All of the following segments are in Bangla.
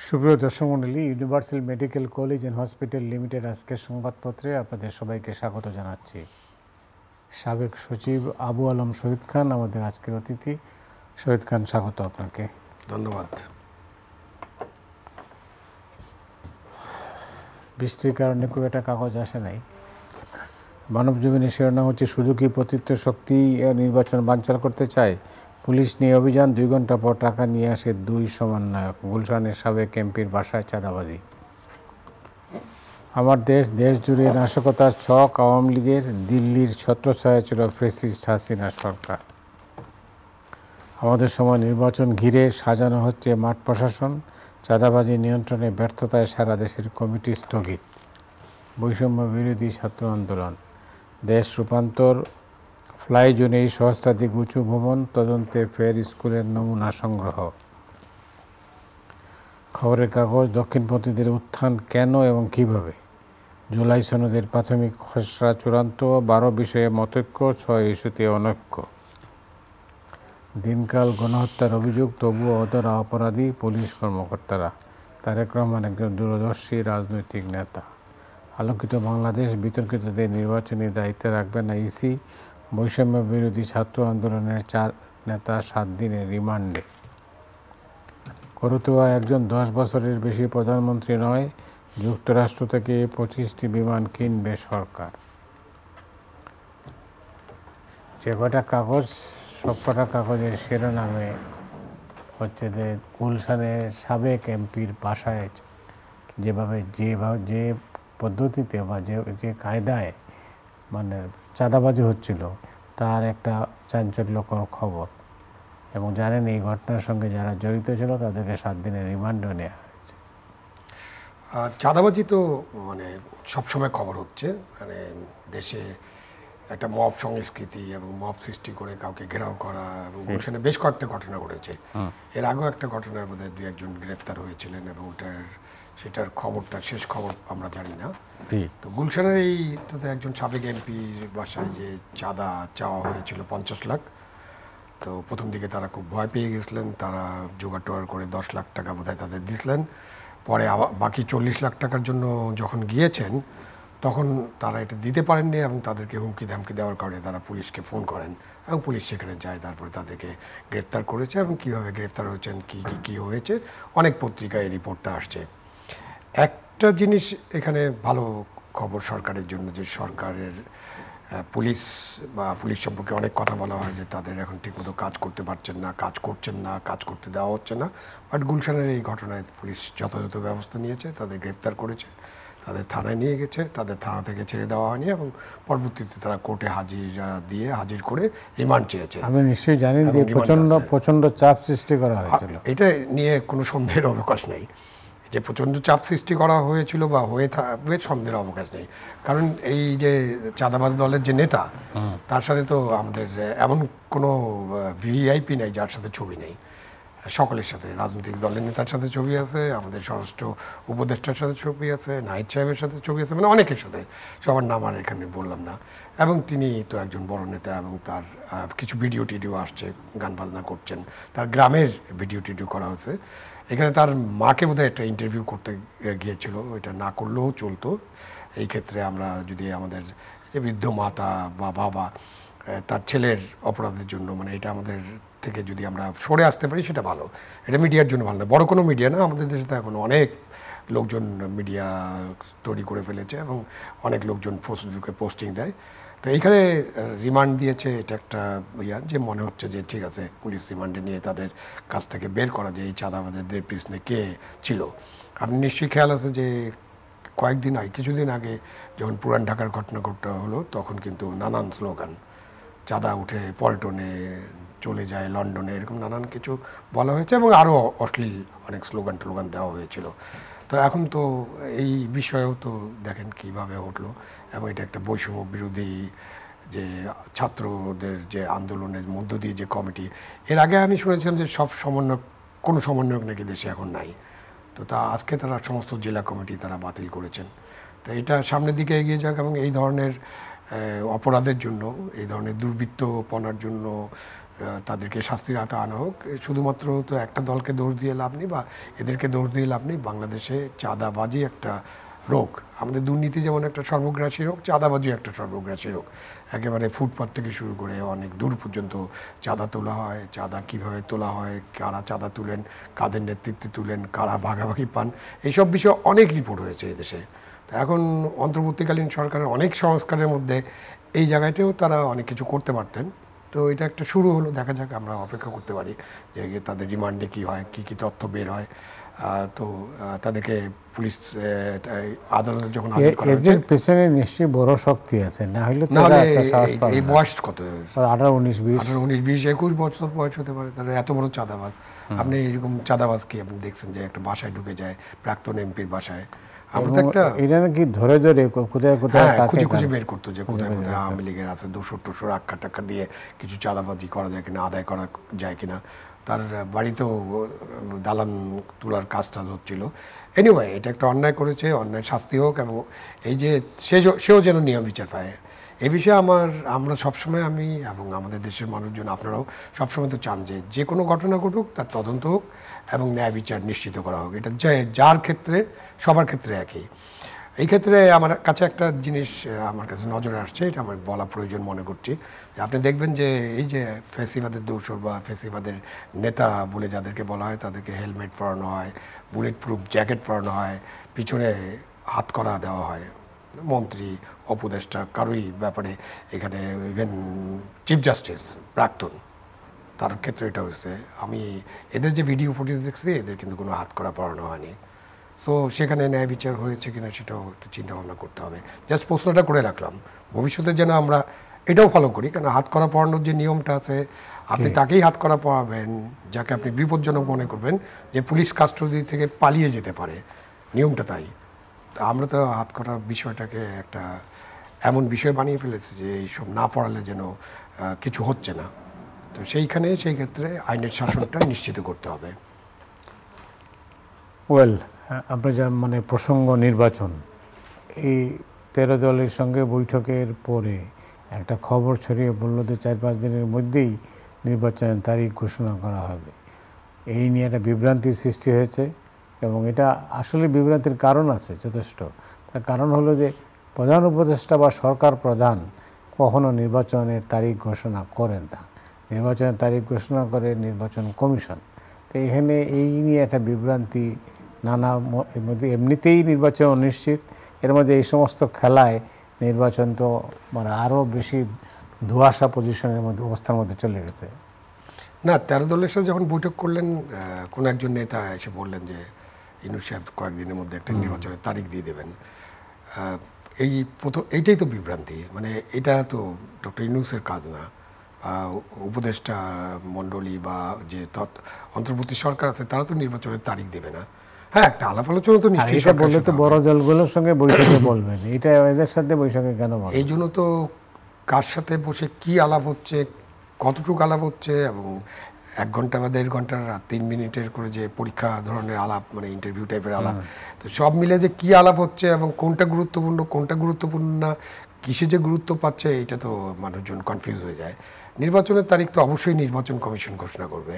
সুপ্রিয় দর্শক মণ্ডলী, universal medical college and hospital limited আজকের সংবাদপত্রে আপনাদের সবাইকে স্বাগত জানাচ্ছি। সাবেক সচিব আবু আলম শহীদ খান আমাদের আজকের অতিথি। শহীদ খান, স্বাগত আপনাকে। ধন্যবাদ। বৃষ্টির কারণে খুব একটা কাগজ আসে নাই। মানবজমিনের শিরোনাম হচ্ছে, শুধু কি পতিত্ব শক্তি নির্বাচন বানচাল করতে চায়? পুলিশ নিয়ে অভিযান, 2 ঘন্টা পর টাকা নিয়ে আসে 2 সমন্বয়ক। গুলশানের সাবেক এমপির বাসায় চাঁদাবাজি। আমার দেশ, দেশ জুড়ে নাশকতার ছক আওয়ামী লীগের। দিল্লির ছত্রছায়া ছিল ফ্যাসিস্ট হাসিনা সরকার। আমাদের সময় নির্বাচন ঘিরে সাজানো হচ্ছে মাঠ প্রশাসন। চাঁদাবাজি নিয়ন্ত্রণে ব্যর্থতায় সারা দেশের কমিটি স্থগিত। বৈষম্য বিরোধী ছাত্র আন্দোলন। দেশ রূপান্তর। ফ্লাই জোনেই সহস্রাধিক উঁচু ভবন, তদন্তে ফের স্কুলের নমুনা সংগ্রহ। খবরের কাগজ। দক্ষিণপন্থীদের উত্থান কেন এবং কিভাবে? জুলাই সনদের প্রাথমিক খসড়া চূড়ান্ত, 12 বিষয়ে মতৈক্য, 6 ইস্যুতে অনৈক্য। দিনকাল। গণহত্যার অভিযোগ, তবুও অধরা অপরাধী পুলিশ কর্মকর্তারা। তারেক রহমান একজন দূরদর্শী রাজনৈতিক নেতা। আলোকিত বাংলাদেশ। বিতর্কিতদের নির্বাচনী দায়িত্বে রাখবে না ইসি। বৈষম্য বিরোধী ছাত্র আন্দোলনের 4 নেতা 7 দিনের রিমান্ডে। করতোয়া একজন 10 বছরের বেশি প্রধানমন্ত্রী নয়। যুক্তরাষ্ট্র থেকে 25টি বিমান কিনবে সরকার। যে কটা কাগজ, সব কটা কাগজের শিরোনামে হচ্ছে যে গুলশানের সাবেক এমপির বাসায় যে পদ্ধতিতে বা যে কায়দায় মানে চাঁদাবাজি হচ্ছিল, তার একটা চাঞ্চল্যকর খবর। এবং জানেন, এই ঘটনার সঙ্গে যারা জড়িত ছিল তাদেরকে 7 দিনের রিমান্ডও নেওয়া হয়েছে। চাঁদাবাজি তো সবসময় খবর হচ্ছে। দেশে একটা মব সংস্কৃতি এবং মব সৃষ্টি করে কাউকে ঘেরাও করা, এবং গুলশানে বেশ কয়েকটা ঘটনা ঘটেছে। এর আগেও একটা ঘটনায় বোধহয় 2-1 জন গ্রেপ্তার হয়েছিলেন, এবং সেটার খবরটা, শেষ খবর আমরা জানি না। তো গুলশানের এই একজন সাবেক এমপির বাসায় যে চাঁদা চাওয়া হয়েছিল 50 লাখ, তো প্রথম দিকে তারা খুব ভয় পেয়ে গেছিলেন। তারা জোগাড় টোগাড় করে 10 লাখ টাকা বোধহয় তাদের দিয়েছিলেন। পরে বাকি 40 লাখ টাকার জন্য যখন গিয়েছেন, তখন তারা এটা দিতে পারেননি, এবং তাদেরকে হুমকি ধামকি দেওয়ার কারণে তারা পুলিশকে ফোন করেন, এবং পুলিশ সেখানে যায়। তারপরে তাদেরকে গ্রেফতার করেছে, এবং কীভাবে গ্রেফতার হয়েছেন, কী হয়েছে, অনেক পত্রিকায় রিপোর্টটা আসছে। একটা জিনিস এখানে ভালো খবর সরকারের জন্য, যে সরকারের পুলিশ সম্পর্কে অনেক কথা বলা হয় যে তাদের এখন ঠিকমতো কাজ করতে পারছেন না, কাজ করছেন না, কাজ করতে দেওয়া হচ্ছে না। বাট গুলশানের এই ঘটনায় পুলিশ যথাযথ ব্যবস্থা নিয়েছে, তাদের গ্রেফতার করেছে, তাদের থানায় নিয়ে গেছে, তাদের থানা থেকে ছেড়ে দেওয়া হয়নি, এবং পরবর্তীতে তারা কোর্টে হাজির করে রিমান্ড চেয়েছে। আপনি নিশ্চয়ই জানেন যে প্রচণ্ড চাপ সৃষ্টি করা হয়েছিল। এটা নিয়ে কোনো সন্দেহের অবকাশ নেই যে প্রচণ্ড চাপ সৃষ্টি করা হয়েছিল বা হয়ে থাকবে, সন্দেহের অবকাশ নেই। কারণ এই যে চাঁদাবাজ দলের যে নেতা, তার সাথে তো আমাদের এমন কোনো ভিআইপি নেই যার সাথে ছবি নেই। সকলের সাথে, রাজনৈতিক দলের নেতার সাথে ছবি আছে, আমাদের স্বরাষ্ট্র উপদেষ্টার সাথে ছবি আছে, নাহিদ সাহেবের সাথে ছবি আছে, অনেকের সাথে, সবার নাম আর এখানে বললাম না। এবং তিনি তো একজন বড় নেতা, এবং তার কিছু ভিডিও টিডিও আসছে, গান বাজনা করছেন, তার গ্রামের ভিডিও টিডিও করা হয়েছে। এখানে তার মাকে বোধহয় একটা ইন্টারভিউ করতে গিয়েছিল, এটা না করলেও চলতো। এই ক্ষেত্রে আমরা যদি আমাদের যে বৃদ্ধ মাতা বা বাবা, তার ছেলের অপরাধের জন্য এটা আমাদের থেকে যদি আমরা সরে আসতে পারি, সেটা ভালো। এটা মিডিয়ার জন্য ভালো না, বড় কোনো মিডিয়া না। আমাদের দেশে তো এখন অনেক লোকজন মিডিয়া তৈরি করে ফেলেছে, এবং অনেক লোকজন ফেসবুকে পোস্টিং দেয়। তো এইখানে রিমান্ড দিয়েছে, এটা একটা যে মনে হচ্ছে যে ঠিক আছে, পুলিশ রিমান্ডে নিয়ে তাদের কাছ থেকে বের করা যে এই চাঁদাবাজদের পিছনে কে ছিল। আপনি নিশ্চয়ই খেয়াল আছে যে কিছুদিন আগে যখন পুরান ঢাকার ঘটনা হলো, তখন কিন্তু নানান স্লোগান, চাঁদা উঠে পল্টনে চলে যায়, লন্ডনে, এরকম নানান কিছু বলা হয়েছে, এবং আরও অশ্লীল অনেক স্লোগান দেওয়া হয়েছিল। তো এখন তো এই বিষয়েও তো দেখেন কীভাবে উঠলো, এবং এটা একটা বৈষম্য বিরোধী যে ছাত্রদের যে আন্দোলনের মধ্য দিয়ে যে কমিটি, এর আগে আমি শুনেছিলাম যে কোনো সমন্বয়ক নাকি দেশে এখন নাই। তো আজকে তারা সমস্ত জেলা কমিটি তারা বাতিল করেছেন। তো এটা সামনের দিকে এগিয়ে যাক, এবং এই ধরনের অপরাধের জন্য, এই ধরনের দুর্বৃত্তপনার জন্য তাদেরকে শাস্তির আওতায় আনা হোক। শুধুমাত্র তো একটা দলকে দোষ দিয়ে লাভ নেই বা এদেরকে দোষ দিয়ে লাভ নেই। বাংলাদেশে চাঁদাবাজি একটা রোগ, আমাদের দুর্নীতি যেমন একটা সর্বগ্রাসী রোগ, চাঁদাবাজি একটা সর্বগ্রাসী রোগ। একেবারে ফুটপাত থেকে শুরু করে অনেক দূর পর্যন্ত চাঁদা তোলা হয়। চাঁদা কিভাবে তোলা হয়, কারা চাঁদা তুলেন, কাদের নেতৃত্বে তুলেন, কারা ভাগাভাগি পান, এইসব বিষয়ে অনেক রিপোর্ট হয়েছে এদেশে। তো এখন অন্তর্বর্তীকালীন সরকারের অনেক সংস্কারের মধ্যে এই জায়গাতেও তারা অনেক কিছু করতে পারতেন। তো এটা একটা শুরু হলো, দেখা যাক, আমরা অপেক্ষা করতে পারি যে তাদের রিমান্ডে কী হয়, কী কী তথ্য বের হয়। তো তাদেরকে পুলিশ আদালতে যখন হাজির করা হয়েছে, এদের পেছনে নিশ্চয়ই বড় শক্তি আছে, না হলে তো নাহলে একটা সাহস পাবে এই না। বয়স কত, 18, 19, 20, 19, 20, 21 বছর বয়স হতে পারে। তারা এত বড় চাঁদাবাজ। আপনি এরকম চাঁদাবাজকে আপনি দেখছেন যে একটা বাসায় ঢুকে যায়, প্রাক্তন এমপির বাসায়। আমরা তো একটা এটা নাকি ধরে ধরে কোথায় কোথায় খুঁজে খুঁজে বের করতো যে কোথায় কোথায় আওয়ামী লীগের আছে, 200 আক্কা টাক্কা দিয়ে কিছু চাঁদাবাজি করা যায় কিনা, আদায় করা যায় কিনা। তার বাড়িতেও দালান তোলার কাজ টাজ হচ্ছিল। এনিওয়ে, এটা একটা অন্যায় করেছে, অন্যায় শাস্তি হোক, এবং এই যে সেও যেন নিয়ম বিচার পায়। এই বিষয়ে আমরা সবসময়, আমি এবং আমাদের দেশের মানুষজন, আপনারাও সবসময় তো চান যে কোনো ঘটনা ঘটুক তার তদন্ত হোক এবং ন্যায় বিচার নিশ্চিত করা হোক। এটা যার ক্ষেত্রে, সবার ক্ষেত্রে একই। এই ক্ষেত্রে আমার কাছে একটা জিনিস আমার কাছে নজরে আসছে, এটা আমার বলা প্রয়োজন মনে করছি। যে আপনি দেখবেন যে এই যে ফ্যাসিবাদের দৌসর বা ফ্যাসিবাদের নেতা বলে যাদেরকে বলা হয়, তাদেরকে হেলমেট পরানো হয়, বুলেট প্রুফ জ্যাকেট পরানো হয়, পিছনে হাতকড়া দেওয়া হয়। মন্ত্রী, উপদেষ্টা, কারোই ব্যাপারে, এখানে ইভেন চিফ জাস্টিস প্রাক্তন, তার ক্ষেত্রে এটা হয়েছে। আমি এদের যে ভিডিও ফুটেজ দেখছি, এদের কিন্তু কোনো হাতকড়া পরানো হয়নি। সো সেখানে ন্যায় বিচার হয়েছে কিনা সেটাও একটু চিন্তা ভাবনা করতে হবে। জাস্ট প্রশ্নটা করে রাখলাম, ভবিষ্যতে যেন আমরা এটাও ফলো করি। কারণ হাতকড়া পরানোর যে নিয়মটা আছে, আপনি তাকেই হাতকড়া পরাবেন যাকে আপনি বিপজ্জনক মনে করবেন, যে পুলিশ কাস্টডি থেকে পালিয়ে যেতে পারে, নিয়মটা তাই। তা আমরা তো হাতকড়া বিষয়টাকে একটা এমন বিষয় বানিয়ে ফেলেছি যে এইসব না পড়ালে যেন কিছু হচ্ছে না। তো সেই ক্ষেত্রে আইনের শাসনটা নিশ্চিত করতে হবে। ওয়েল, আপনার যা প্রসঙ্গ নির্বাচন, এই 13 দলের সঙ্গে বৈঠকের পরে একটা খবর ছড়িয়ে বলল যে 4-5 দিনের মধ্যেই নির্বাচনের তারিখ ঘোষণা করা হবে। এই নিয়ে একটা বিভ্রান্তির সৃষ্টি হয়েছে, এবং এটা আসলে বিভ্রান্তির কারণ আছে যথেষ্ট। তার কারণ হলো যে প্রধান উপদেষ্টা বা সরকার প্রধান কখনো নির্বাচনের তারিখ ঘোষণা করেন না। নির্বাচনের তারিখ ঘোষণা করে নির্বাচন কমিশন। তো এখানে এই নিয়ে একটা বিভ্রান্তি, এর মধ্যে এমনিতেই নির্বাচন অনিশ্চিত, এর মধ্যে এই সমস্ত খেলায় নির্বাচন তো আরও বেশি ধোঁয়াশা পজিশনের মধ্যে, অবস্থার মধ্যে চলে গেছে। না, 13 দলের সাথে যখন বৈঠক করলেন, কোনো একজন নেতা এসে বললেন যে ইউনূস সাহেব কয়েকদিনের মধ্যে একটা নির্বাচনের তারিখ দিয়ে দেবেন। এইটাই তো বিভ্রান্তি। এটা তো ডক্টর ইউনূসের কাজ না, বা উপদেষ্টা মণ্ডলী বা যে অন্তর্বর্তী সরকার আছে, তারা তো নির্বাচনের তারিখ দেবে না। হ্যাঁ, একটা আলাপ আলোচনা তো নিশ্চয়ই বললে তো বড় দলগুলোর সঙ্গে বৈঠকে বলবেন, এটা এদের সাথে বৈঠকে কেন বলবেন? এই জন্য তো কার সাথে বসে কি আলাপ হচ্ছে, কতটুকু আলাপ হচ্ছে, এবং 1 ঘন্টা বা 1.5 ঘন্টার 3 মিনিটের করে যে পরীক্ষা ধরনের আলাপ, ইন্টারভিউ টাইপের আলাপ, তো সব মিলে যে কি আলাপ হচ্ছে এবং কোনটা গুরুত্বপূর্ণ কোনটা গুরুত্বপূর্ণ না, কিসে যে গুরুত্ব পাচ্ছে, এটা তো মানুষজন কনফিউজ হয়ে যায়। নির্বাচনের তারিখ তো অবশ্যই নির্বাচন কমিশন ঘোষণা করবে।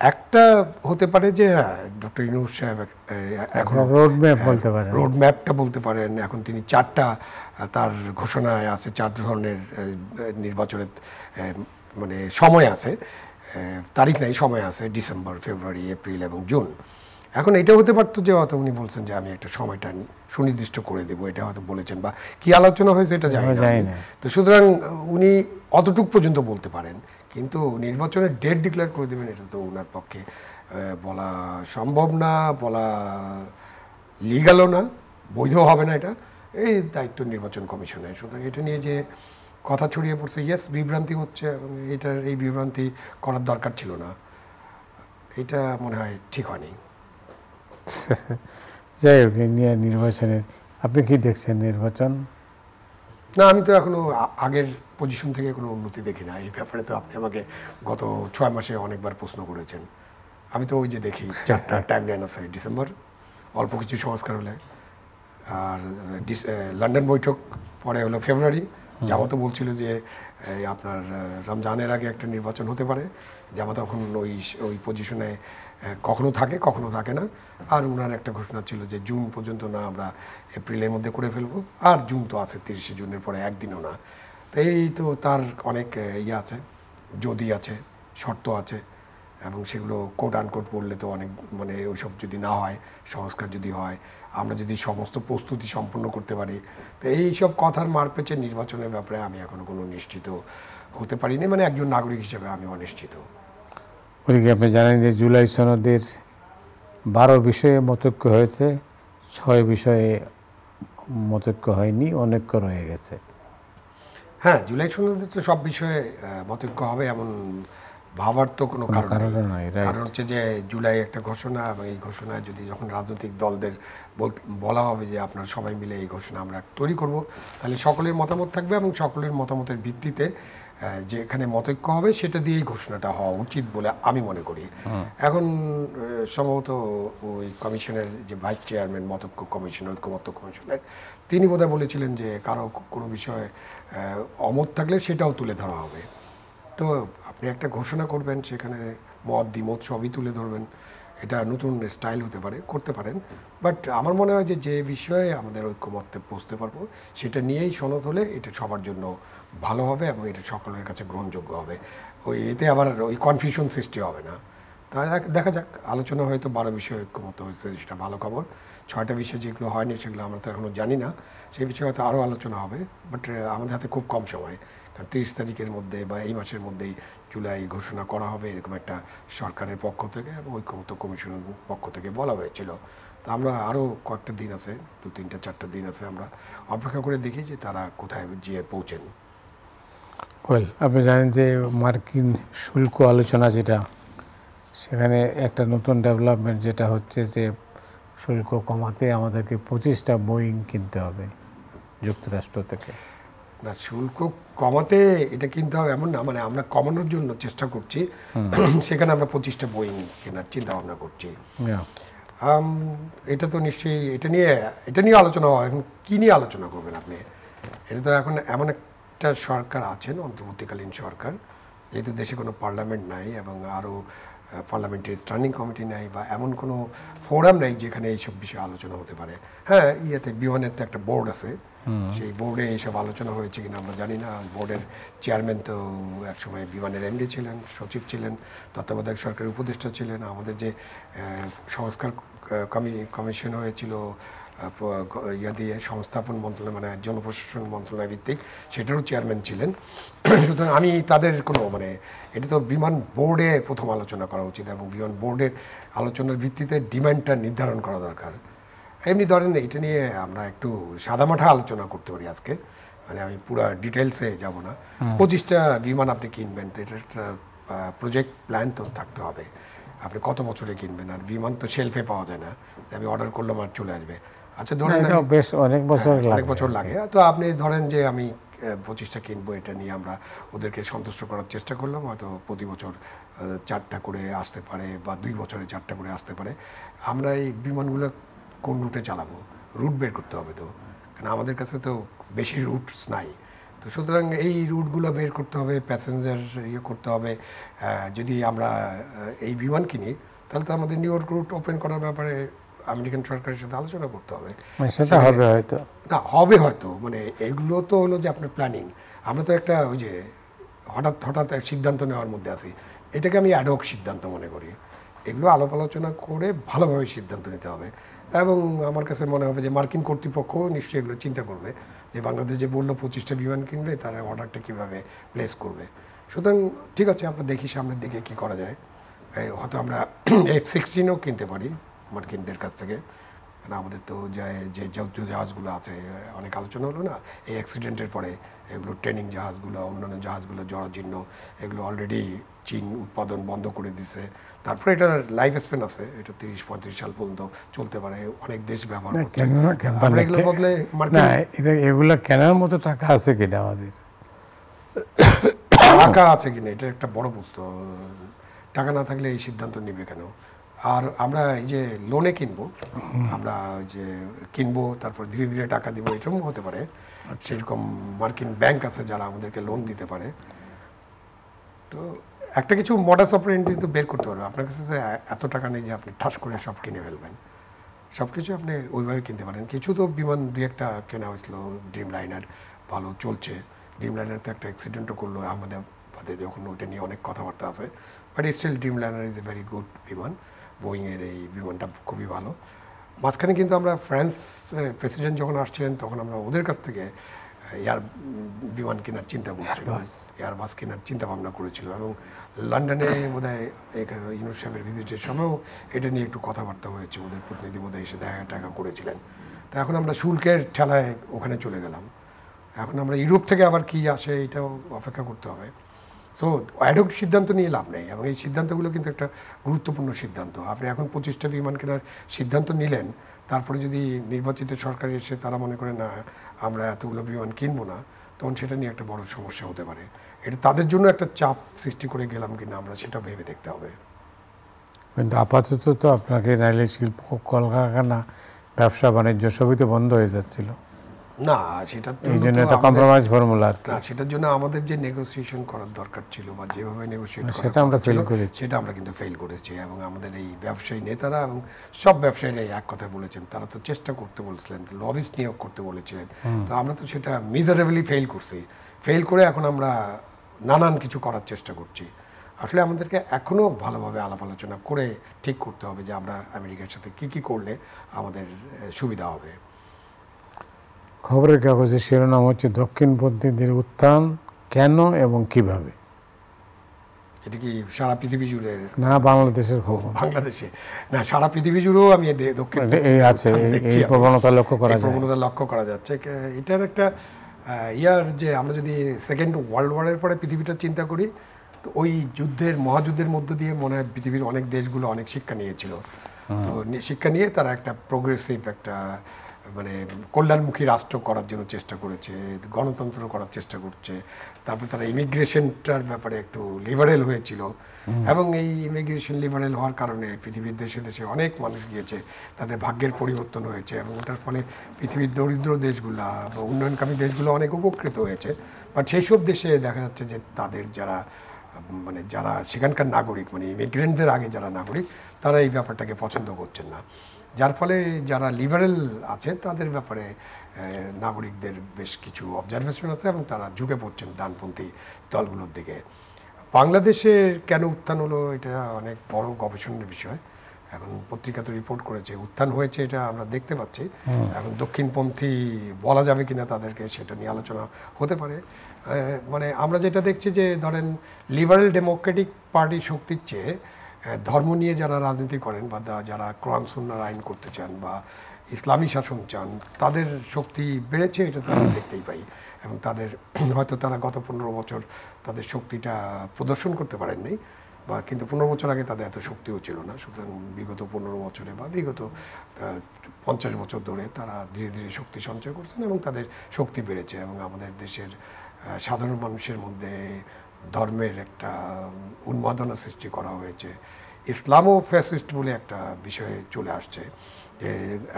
একটা হতে পারে যে হ্যাঁ, ডক্টর ইউনূস সাহেব এখন রোড ম্যাপটা বলতে পারেন। এখন তিনি 4টা, তার ঘোষণায় আছে 4 ধরনের নির্বাচনের সময় আছে, তারিখ নাই, সময় আছে, ডিসেম্বর, ফেব্রুয়ারি, এপ্রিল এবং জুন। এখন এটা হতে পারতো যে হয়তো উনি বলছেন যে আমি একটা সময়টা সুনির্দিষ্ট করে দেবো, এটা হয়তো বলেছেন, বা কি আলোচনা হয়েছে এটা জানি না। তো সুতরাং উনি অতটুক পর্যন্ত বলতে পারেন, কিন্তু নির্বাচনের ডেট ডিক্লেয়ার করে দেবেন এটা তো ওনার পক্ষে বলা সম্ভব না, বলা লিগালও না, বৈধ হবে না। এটা এই দায়িত্ব নির্বাচন কমিশনের। সুতরাং এটা নিয়ে যে কথা ছড়িয়ে পড়ছে, ইয়েস, বিভ্রান্তি হচ্ছে, এবং এই বিভ্রান্তি করার দরকার ছিল না। এটা মনে হয় ঠিক হয়নি। যাই হোক, নিয়ে নির্বাচনের আপনি কি দেখছেন নির্বাচন? না, আমি তো এখনো আগের পজিশন থেকে কোনো উন্নতি দেখি না। এই ব্যাপারে তো আপনি আমাকে গত 6 মাসে অনেকবার প্রশ্ন করেছেন। আমি তো ওই যে দেখি 4টা টাইম লাইন আছে, ডিসেম্বর, অল্প কিছু সংস্কার হলে, আর লন্ডন বৈঠক পরে হলো ফেব্রুয়ারি, জামাতও বলছিল যে আপনার রমজানের আগে একটা নির্বাচন হতে পারে। জামাত তখন ওই পজিশনে কখনো থাকে না। আর ওনার একটা ঘোষণা ছিল যে জুন পর্যন্ত না, আমরা এপ্রিলের মধ্যে করে ফেলবো। আর জুন তো আছে, 30শে জুনের পরে একদিনও না। তো এই তো তার অনেক ইয়ে আছে, যদি আছে, শর্ত আছে, এবং সেগুলো কোট আনকোট পড়লে তো অনেক মানে ওইসব যদি না হয়, সংস্কার যদি হয়, আমরা যদি সমস্ত প্রস্তুতি সম্পন্ন করতে পারি, তো এইসব কথার মারপেচে নির্বাচনের ব্যাপারে আমি এখনো কোনো নিশ্চিত হতে পারিনি। মানে একজন নাগরিক হিসেবে আমি অনিশ্চিত। ওদিকে আপনি জানেন যে জুলাই সনদের 12 বিষয়ে মতৈক্য হয়েছে, 6 বিষয়ে মতৈক্য হয়নি, অনৈক্য রয়ে গেছে। হ্যাঁ, জুলাই সনদে তো সব বিষয়ে মতৈক্য হবে এমন ভাবার তো কোনো কারণ নেই। কারণ হচ্ছে যে জুলাই একটা ঘোষণা, এবং এই ঘোষণায় যদি যখন রাজনৈতিক দলদের বলা হবে যে আপনারা সবাই মিলে এই ঘোষণা আমরা তৈরি করব, তাহলে সকলের মতামত থাকবে, এবং সকলের মতামতের ভিত্তিতে যেখানে মতৈক্য হবে সেটা দিয়েই ঘোষণাটা হওয়া উচিত বলে আমি মনে করি। এখন সম্ভবত ওই কমিশনের যে ভাইস চেয়ারম্যান মতৈক্য কমিশন, ঐক্যমত্য কমিশনের, তিনি বোধহয় বলেছিলেন যে কারো কোনো বিষয়ে অমত থাকলে সেটাও তুলে ধরা হবে। তো আপনি একটা ঘোষণা করবেন, সেখানে মত দ্বিমত সবই তুলে ধরবেন, এটা নতুন স্টাইল হতে পারে, করতে পারেন। বাট আমার মনে হয় যে বিষয়ে আমাদের ঐক্যমত্যে পৌঁছতে পারবো সেটা নিয়েই সনদ হলে এটা সবার জন্য ভালো হবে, এবং এটা সকলের কাছে গ্রহণযোগ্য হবে। এতে আবার ওই কনফিউশন সৃষ্টি হবে না। তা দেখা যাক, আলোচনা হয়তো 12 বিষয়ে ঐক্যমত্য হয়েছে, সেটা ভালো খবর। 6টা বিষয় যেগুলো হয়নি সেগুলো আমরা তো এখনও জানি না, সেই বিষয়ে হয়তো আরও আলোচনা হবে। বাট আমাদের হাতে খুব কম সময়, কারণ 30 তারিখের মধ্যে বা এই মাসের মধ্যেই জুলাই ঘোষণা করা হবে, এরকম একটা সরকারের পক্ষ থেকে এবং ঐক্যমত্য কমিশনের পক্ষ থেকে বলা হয়েছিল। তা আমরা আরও কয়েকটা দিন আছে, 2, 3, 4টা দিন আছে, আমরা অপেক্ষা করে দেখি যে তারা কোথায় গিয়ে পৌঁছেন। ওয়েল, আপনি জানেন যে মার্কিন শুল্ক আলোচনা যেটা, সেখানে একটা নতুন ডেভেলপমেন্ট যেটা হচ্ছে যে শুল্ক কমাতে আমাদেরকে 25টা বোয়িং কিনতে হবে যুক্তরাষ্ট্র থেকে। না, শুল্ক কমাতে এটা কিনতে হবে এমন না, মানে আমরা কমানোর জন্য চেষ্টা করছি, সেখানে আমরা 25টা বোয়িং কেনার চিন্তা ভাবনা করছি। এটা তো নিশ্চয়ই এটা নিয়ে আলোচনা হয়। এখন কী নিয়ে আলোচনা করবেন আপনি? এটা তো এখন এমন একটা সরকার আছেন, অন্তর্বর্তীকালীন সরকার, যেহেতু দেশে কোনো পার্লামেন্ট নাই এবং আরও পার্লামেন্টারি স্ট্যান্ডিং কমিটি নাই বা এমন কোনো ফোরাম নাই যেখানে এইসব বিষয়ে আলোচনা হতে পারে। হ্যাঁ, বিমানের তো একটা বোর্ড আছে, সেই বোর্ডে এইসব আলোচনা হয়েছে কিনা আমরা জানি না। বোর্ডের চেয়ারম্যান তো একসময় বিমানের এমডি ছিলেন, সচিব ছিলেন, তত্ত্বাবধায়ক সরকারের উপদেষ্টা ছিলেন। আমাদের যে সংস্কার কমিশন হয়েছিল দিয়ে সংস্থাপন মন্ত্রণালয়, মানে জনপ্রশাসন মন্ত্রণালয় ভিত্তিক, সেটারও চেয়ারম্যান ছিলেন। সুতরাং আমি তাদের কোনো এটা তো বিমান বোর্ডে প্রথম আলোচনা করা উচিত, এবং বিমান বোর্ডের আলোচনার ভিত্তিতে ডিমান্ডটা নির্ধারণ করা দরকার। এমনি ধরেন এটা নিয়ে আমরা একটু সাদামাঠা আলোচনা করতে পারি আজকে, মানে আমি পুরো ডিটেলসে যাব না। 25টা বিমান আপনি কিনবেন, তো এটা একটা প্রজেক্ট প্ল্যান তো থাকতে হবে, আপনি কত বছরে কিনবেন। আর বিমান তো শেলফে পাওয়া যায় না, আমি অর্ডার করলাম আর চলে আসবে। আচ্ছা ধরেন বেশ অনেক বছর লাগে, তো আপনি ধরেন যে আমি 25টা কিনবো, এটা নিয়ে আমরা ওদেরকে সন্তুষ্ট করার চেষ্টা করলাম। হয়তো প্রতি বছর 4টা করে আসতে পারে, বা 2 বছরে 4টা করে আসতে পারে। আমরা এই বিমানগুলো কোন রুটে চালাবো, রুট বের করতে হবে তো, কারণ আমাদের কাছে তো বেশি রুটস নাই। তো সুতরাং এই রুটগুলো বের করতে হবে, প্যাসেঞ্জার করতে হবে। যদি আমরা এই বিমান কিনি, তাহলে তো আমাদের নিউ ইয়র্ক রুট ওপেন করার ব্যাপারে আমেরিকান সরকারের সাথে আলোচনা করতে হবে। সেটা হবে হয়তো না, হবে হয়তো, মানে এগুলো তো হলো যে আপনার প্ল্যানিং। আমরা তো একটা ওই যে হঠাৎ এক সিদ্ধান্ত নেওয়ার মধ্যে আছি, এটাকে আমি অ্যাডহক সিদ্ধান্ত মনে করি। এগুলো আলাপ আলোচনা করে ভালোভাবে সিদ্ধান্ত নিতে হবে। এবং আমার কাছে মনে হবে যে মার্কিন কর্তৃপক্ষ নিশ্চয়ই এগুলো চিন্তা করবে, যে বাংলাদেশ যে বললো 25টা বিমান কিনবে, তারা অর্ডারটা কীভাবে প্লেস করবে। সুতরাং ঠিক আছে, আমরা দেখি সামনের দিকে কী করা যায়। হয়তো আমরা F-16ও কিনতে পারি মার্কিনদের কাছ থেকে, কারণ আমাদের তো যে জাহাজগুলো আছে, অনেক আলোচনা হলো না এই অ্যাক্সিডেন্টের পরে, এগুলো ট্রেনিং জাহাজগুলো, অন্যান্য জাহাজগুলো জরাজীর্ণ, এগুলো অলরেডি চীন উৎপাদন বন্ধ করে দিছে। তারপরে এটার লাইফ স্প্যান আছে, এটা 30-35 সাল পর্যন্ত চলতে পারে, অনেক দেশ ব্যবহার করতে। আমরা এগুলো বদলে এগুলো কেনার মতো টাকা আছে কিনা, আমাদের টাকা আছে কিনা এটা একটা বড় প্রশ্ন। টাকা না থাকলে এই সিদ্ধান্ত নিবে কেন? আর আমরা এই যে লোনে কিনবো, আমরা যে কিনবো তারপর ধীরে ধীরে টাকা দিব, এরকম হতে পারে। সেরকম মার্কিন ব্যাংক আছে যারা আমাদেরকে লোন দিতে পারে। তো একটা কিছু মডাস অপারেন্ডি তো বের করতে পারবে। আপনার কাছে এত টাকা নেই যে আপনি ঠাস করে সব কিনে ফেলবেন, সব কিছু আপনি ওইভাবে কিনতে পারেন। কিছু তো বিমান দুই একটা কেনা হয়েছিল, ড্রিম লাইনার ভালো চলছে। ড্রিম লাইনার তো একটা অ্যাক্সিডেন্টও করলো আহমেদাবাদে, যখন ওইটা নিয়ে অনেক কথাবার্তা আছে, but still Dreamliner is a very good বিমান। বোয়িংয়ের এই বিমানটা খুবই ভালো। মাঝখানে কিন্তু আমরা ফ্রান্স প্রেসিডেন্ট যখন আসছিলেন তখন আমরা ওদের কাছ থেকে এয়ার বিমান কেনার চিন্তা করছিলাম, এয়ারবাস কেনার চিন্তা ভাবনা করেছিল, এবং লন্ডনে বোধহয় এখানে ইউনুস সাহেবের ভিজিটের সময়ও এটা নিয়ে একটু কথাবার্তা হয়েছে। ওদের প্রতিনিধি বোধহয় এসে দেখা টাকা করেছিলেন। তো এখন আমরা শুল্কের ঠেলায় ওখানে চলে গেলাম। এখন আমরা ইউরোপ থেকে আবার কি আসে এটাও অপেক্ষা করতে হবে। সো অ্যাডহক সিদ্ধান্ত নিয়ে লাভ নেই, এবং এই সিদ্ধান্তগুলো কিন্তু একটা গুরুত্বপূর্ণ সিদ্ধান্ত। আপনি এখন 25টা বিমান কেনার সিদ্ধান্ত নিলেন, তারপরে যদি নির্বাচিত সরকার এসে তারা মনে করে না আমরা এতগুলো বিমান কিনবো না, তখন সেটা নিয়ে একটা বড় সমস্যা হতে পারে। এটা তাদের জন্য একটা চাপ সৃষ্টি করে গেলাম কিনা আমরা সেটা ভেবে দেখতে হবে। কিন্তু আপাতত তো আপনাকে নাইলে শিল্প, কলকারখানা, ব্যবসা বাণিজ্য সবই তো বন্ধ হয়ে যাচ্ছিল। না, সেটার এই জন্য একটা কম্প্রোমাইজ ফর্মুলা আর না, সেটার জন্য আমাদের যে নেগোসিয়েশন করার দরকার ছিল বা যেভাবে নেগোসিয়েট সেটা আমরা ফেল করেছি, সেটা আমরা কিন্তু ফেল করেছি। এবং আমাদের এই ব্যবসায়ী নেতারা এবং সব ব্যবসায়ীরা এক কথা বলেছেন, তারা তো চেষ্টা করতে বলেছিলেন, লবিস্ট নিয়োগ করতে বলেছিলেন। তো আমরা তো সেটা মিজারেবলি ফেল করছি। ফেল করে এখন আমরা নানান কিছু করার চেষ্টা করছি। আসলে আমাদেরকে এখনও ভালোভাবে আলাপ আলোচনা করে ঠিক করতে হবে যে আমরা আমেরিকার সাথে কী কী করলে আমাদের সুবিধা হবে। খবরের কাগজের শিরোনাম হচ্ছে দক্ষিণপন্থীদের উত্থান কেন এবং কিভাবে। এটা কি সারা পৃথিবী জুড়ে? না, বাংলাদেশের খবর। বাংলাদেশে না, সারা পৃথিবী জুড়েও আমি দক্ষিণ প্রবণতা লক্ষ্য করা যাচ্ছে। এটার একটা ইয়ার যে আমরা যদি সেকেন্ড ওয়ার্ল্ড ওয়ারের পরে পৃথিবীটা চিন্তা করি, তো ওই মহাযুদ্ধের মধ্য দিয়ে মনে হয় পৃথিবীর অনেক দেশগুলো অনেক শিক্ষা নিয়েছিল। তো শিক্ষা নিয়ে তারা একটা প্রোগ্রেসিভ একটা মানে কল্যাণমুখী রাষ্ট্র করার জন্য চেষ্টা করেছে, গণতন্ত্র করার চেষ্টা করছে। তারপর তারা ইমিগ্রেশনটার ব্যাপারে একটু লিবারেল হয়েছিল, এবং এই ইমিগ্রেশন লিবারেল হওয়ার কারণে পৃথিবীর দেশে দেশে অনেক মানুষ গিয়েছে, তাদের ভাগ্যের পরিবর্তন হয়েছে, এবং ওটার ফলে পৃথিবীর দরিদ্র দেশগুলো বা উন্নয়নকামী দেশগুলো অনেক উপকৃত হয়েছে। বাট সেই সব দেশে দেখা যাচ্ছে যে তাদের যারা সেখানকার নাগরিক, মানে ইমিগ্রেন্টদের আগে যারা নাগরিক, তারা এই ব্যাপারটাকে পছন্দ করছেন না। যার ফলে যারা লিবারেল আছে তাদের ব্যাপারে নাগরিকদের বেশ কিছু অবজারভেশন আছে, এবং তারা ঝুঁকে পড়ছেন ডানপন্থী দলগুলোর দিকে। বাংলাদেশের কেন উত্থান হলো, এটা অনেক বড় গবেষণার বিষয়। এখন পত্রিকা তো রিপোর্ট করেছে উত্থান হয়েছে, এটা আমরা দেখতে পাচ্ছি। এখন দক্ষিণপন্থী বলা যাবে কিনা তাদেরকে, সেটা নিয়ে আলোচনা হতে পারে। মানে আমরা যেটা দেখছি যে ধরেন লিবারেল ডেমোক্রেটিক পার্টির শক্তির চেয়ে ধর্ম নিয়ে যারা রাজনীতি করেন বা যারা কোরআন সুন্নাহর আইন করতে চান বা ইসলামী শাসন চান, তাদের শক্তি বেড়েছে, এটা তো আমরা দেখতেই পাই। এবং তাদের হয়তো তারা গত 15 বছর তাদের শক্তিটা প্রদর্শন করতে পারেননি, বা কিন্তু 15 বছর আগে তাদের এত শক্তিও ছিল না। সুতরাং বিগত 15 বছরে বা বিগত 50 বছর ধরে তারা ধীরে ধীরে শক্তি সঞ্চয় করছেন, এবং তাদের শক্তি বেড়েছে। এবং আমাদের দেশের সাধারণ মানুষের মধ্যে ধর্মের একটা উন্মাদনা সৃষ্টি করা হয়েছে। ইসলামও ফ্যাসিস্ট বলে একটা বিষয় চলে আসছে, যে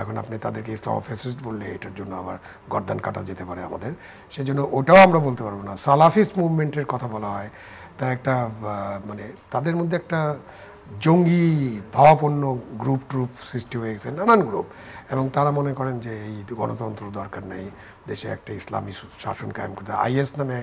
এখন আপনি তাদেরকে ইসলাম ফ্যাসিস্ট বললে এটার জন্য আবার গর্দান কাটা যেতে পারে আমাদের, সেজন্য ওটাও আমরা বলতে পারবো না। সালাফিস্ট মুভমেন্টের কথা বলা হয়, তা একটা মানে তাদের মধ্যে একটা জঙ্গি ভাবাপন্ন গ্রুপ সৃষ্টি হয়ে গেছে, নানান গ্রুপ, এবং তারা মনে করেন যে এই গণতন্ত্র দরকার নেই, দেশে একটা ইসলামী শাসন কায়েম করতে। আইএস নামে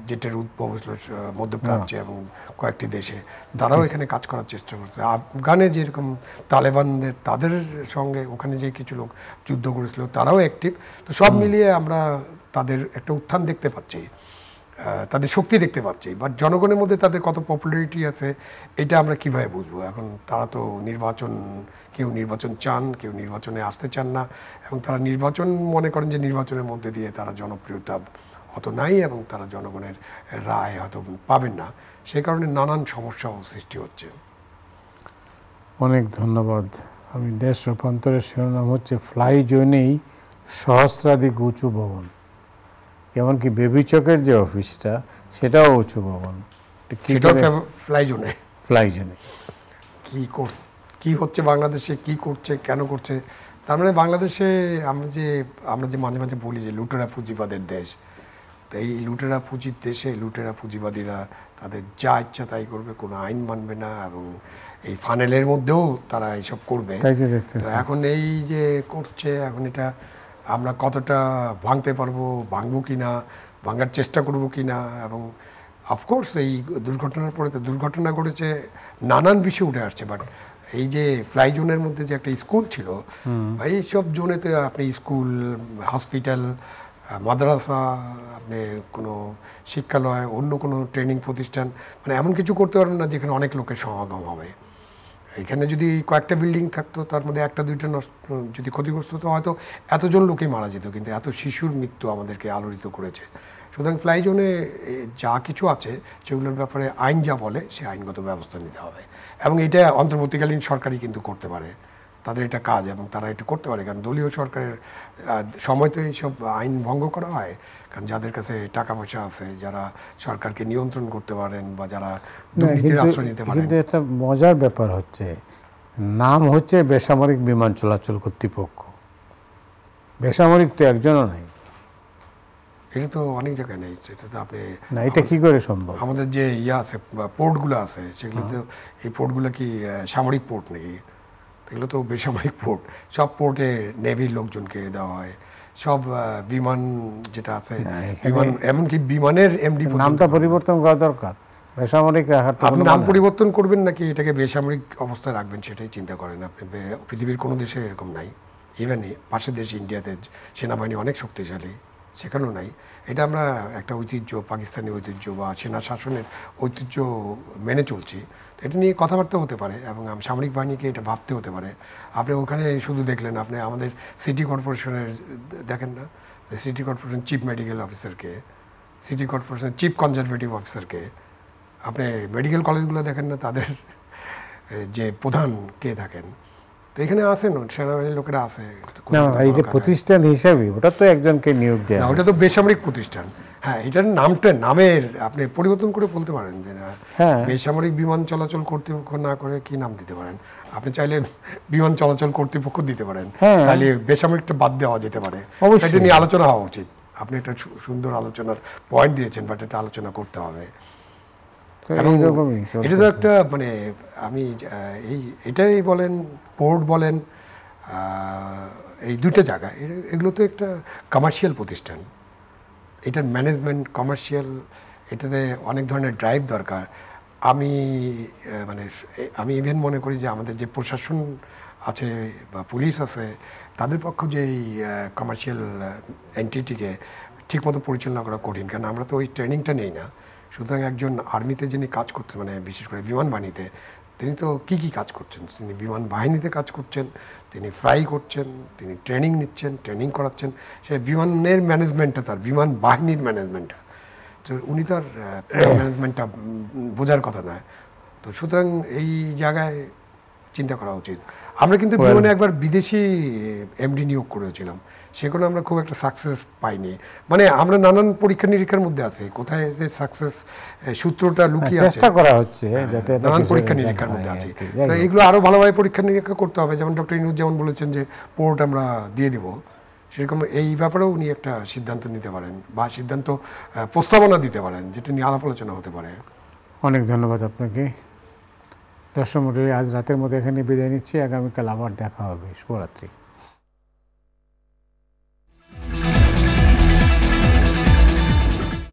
যেটার উদ্ভব হয়েছিল মধ্যপ্রাচ্যে এবং কয়েকটি দেশে, তারাও এখানে কাজ করার চেষ্টা করছে। আফগানে যেরকম তালেবানদের, তাদের সঙ্গে ওখানে যে কিছু লোক যুদ্ধ করেছিল, তারাও অ্যাক্টিভ। তো সব মিলিয়ে আমরা তাদের একটা উত্থান দেখতে পাচ্ছি, তাদের শক্তি দেখতে পাচ্ছি। বাট জনগণের মধ্যে তাদের কত পপুলারিটি আছে এটা আমরা কিভাবে বুঝবো? এখন তারা তো কেউ নির্বাচন চান, কেউ নির্বাচনে আসতে চান না, এবং তারা নির্বাচন মনে করেন যে নির্বাচনের মধ্যে দিয়ে তারা জনপ্রিয়তা অত নাই, এবং তারা জনগণের রায় হয়তো পাবেন না। সেই কারণে নানান সমস্যাও সৃষ্টি হচ্ছে। অনেক ধন্যবাদ। আমি দেশ রূপান্তরের শিরোনাম হচ্ছে ফ্লাই জোনেই সহস্রাধিক উঁচু ভবন, এমনকি বেবি চকের যে অফিসটা সেটাও উঁচু ভবন। ফ্লাই জোনে কি কি হচ্ছে বাংলাদেশে, কি করছে, কেন করছে। তার মানে বাংলাদেশে আমরা যে মাঝে মাঝে বলি যে লুটেরা পুঁজিবাদের দেশ, তো এই লুটেরা পুঁজির দেশে লুটেরা পুঁজিবাদীরা তাদের যা ইচ্ছা তাই করবে, কোনো আইন মানবে না, এবং এই ফানেলের মধ্যেও তারা এইসব করবে। তো এখন এই যে করছে, এখন এটা আমরা কতটা ভাঙতে পারবো, ভাঙবো কি না, ভাঙার চেষ্টা করবো কি না। এবং অফকোর্স এই দুর্ঘটনার পরে তো দুর্ঘটনা ঘটেছে, নানান বিষয় উঠে আসছে, বাট এই যে ফ্লাই জোনের মধ্যে যে একটা স্কুল ছিল, এইসব জোনেতে আপনি স্কুল, হসপিটাল, মাদ্রাসা, আপনি কোনো শিক্ষালয়, অন্য কোনো ট্রেনিং প্রতিষ্ঠান, মানে এমন কিছু করতে পারবেন না যেখানে অনেক লোকের সমাগম হবে। এখানে যদি কয়েকটা বিল্ডিং থাকতো, তার মধ্যে একটা দুইটা যদি ক্ষতিগ্রস্ত হতো, হয়তো এতজন লোকেই মারা যেত, কিন্তু এত শিশুর মৃত্যু আমাদেরকে আলোড়িত করেছে। সুতরাং ফ্লাই জোনে যা কিছু আছে সেগুলোর ব্যাপারে আইন যা বলে সে আইনগত ব্যবস্থা নিতে হবে, এবং এটা অন্তর্বর্তীকালীন সরকারই কিন্তু করতে পারে, তাদের এটা কাজ, এবং তারা এটা করতে পারে। কারণ দলীয় সরকারের সময় তো এইসব আইন ভঙ্গ করা হয়, কারণ যাদের কাছে টাকা পয়সা আছে, যারা সরকারকে নিয়ন্ত্রণ করতে পারেন বা যারা দুর্নীতির আশ্রয় নিতে পারেন। কিন্তু একটা মজার ব্যাপার হচ্ছে, নাম হচ্ছে বেসামরিক বিমান চলাচল কর্তৃপক্ষ, বেসামরিক তো একজনও নাই। এটা তো অনেক জায়গায় নেই, এটা তো আপনি না, এটা কি করে সম্ভব? আমাদের যে আছে পোর্টগুলো আছে, সেগুলো তো এই পোর্টগুলো কি সামরিক পোর্ট নাকি? এগুলো তো বেসামরিক পোর্ট। সব পোর্টে নেভির লোকজনকে দেওয়া হয়, সব বিমান যেটা আছে, বিমান, এমনকি বিমানের এমডি নামটা পরিবর্তন করা দরকার, বেসামরিক রাখার। আপনি নাম পরিবর্তন করবেন নাকি এটাকে বেসামরিক অবস্থায় রাখবেন সেটাই চিন্তা করেন আপনি। পৃথিবীর কোনো দেশে এরকম নাই, ইভেন পাশের দেশ ইন্ডিয়াতে সেনাবাহিনী অনেক শক্তিশালী, সেখানেও নাই। এটা আমরা একটা ঐতিহ্য, পাকিস্তানি ঐতিহ্য বা সেনা শাসনের ঐতিহ্য মেনে চলছি, এটা নিয়ে কথাবার্তা হতে পারে, এবং সামরিক বাহিনীকে এটা ভাবতে হতে পারে। আপনি ওখানে শুধু দেখলেন, আপনি আমাদের সিটি কর্পোরেশনের দেখেন না, সিটি কর্পোরেশন চিফ মেডিকেল অফিসারকে, সিটি কর্পোরেশনের চিফ কনজারভেটিভ অফিসারকে, আপনি মেডিকেল কলেজগুলো দেখেন না, তাদের যে প্রধান কে থাকেন। তো এখানে আসেন সেনাবাহিনীর লোকেরা আছে, এই যে প্রতিষ্ঠান হিসাবে ওটা তো একজনকে নিয়োগ দেয়, ওটা তো বেসামরিক প্রতিষ্ঠান। হ্যাঁ, এটার নামের আপনি পরিবর্তন করে বলতে পারেন যে না, বেসামরিক বিমান চলাচল কর্তৃপক্ষ না করে কি নাম দিতে পারেন। আপনি চাইলে বিমান চলাচল কর্তৃপক্ষ দিতে পারেন, তাহলে বেসামরিকটা বাদ দেওয়া যেতে পারে। এটা নিয়ে আলোচনা হওয়া উচিত। আপনি একটা সুন্দর আলোচনার পয়েন্ট দিয়েছেন, বাট এটা আলোচনা করতে হবে। এবং এটা তো একটা মানে আমি এটাই বলেন, পোর্ট বলেন, এই দুটো জায়গা, এগুলো তো একটা কমার্শিয়াল প্রতিষ্ঠান, এটার ম্যানেজমেন্ট কমার্শিয়াল, এটাতে অনেক ধরনের ড্রাইভ দরকার। আমি ইভেন মনে করি যে আমাদের যে প্রশাসন আছে বা পুলিশ আছে, তাদের পক্ষ যে এই কমার্শিয়াল এন্টিটিকে ঠিকমতো পরিচালনা করা কঠিন, কারণ আমরা তো ওই ট্রেনিংটা নেই না। সুতরাং একজন আর্মিতে যিনি কাজ করতেন, মানে বিশেষ করে বিমান বাহিনীতে, তিনি তো কী কাজ করছেন, তিনি বিমান বাহিনীতে কাজ করছেন, তিনি ফ্লাই করছেন, তিনি ট্রেনিং নিচ্ছেন, ট্রেনিং করাচ্ছেন। সে বিমানের ম্যানেজমেন্টটা, তার বিমান বাহিনীর ম্যানেজমেন্টটা, তো উনি তার ম্যানেজমেন্টটা বোঝার কথা নয়। তো সুতরাং এই জায়গায় চিন্তা করা উচিত। আমরা কিন্তু বিমানে একবার বিদেশি এমডি নিয়োগ করেছিলাম, সেখানে আমরা খুব একটা সাকসেস পাইনি। মানে আমরা নানান পরীক্ষা নিরীক্ষার মধ্যে আছি, কোথায় যে সাকসেস সূত্রটা লুকিয়ে আছে, চেষ্টা করা হচ্ছে, যাতে নানান পরীক্ষা নিরীক্ষার মধ্যে আছে। তো এইগুলো আরো ভালোভাবে পরীক্ষা নিরীক্ষা করতে হবে। যেমন ডক্টর ইনুজ যেমন বলেছেন যে পোর্ট আমরা দিয়ে দিব, সেরকম এই ব্যাপারেও উনি একটা সিদ্ধান্ত নিতে পারেন বা সিদ্ধান্ত প্রস্তাবনা দিতে পারেন, যেটা নিয়ে আলাপ আলোচনা হতে পারে। অনেক ধন্যবাদ আপনাকে। দর্শক মণ্ডলী, আজ রাতের মতো এখানে বিদায় নিচ্ছি, আগামীকাল আবার দেখা হবে। শুভরাত্রি।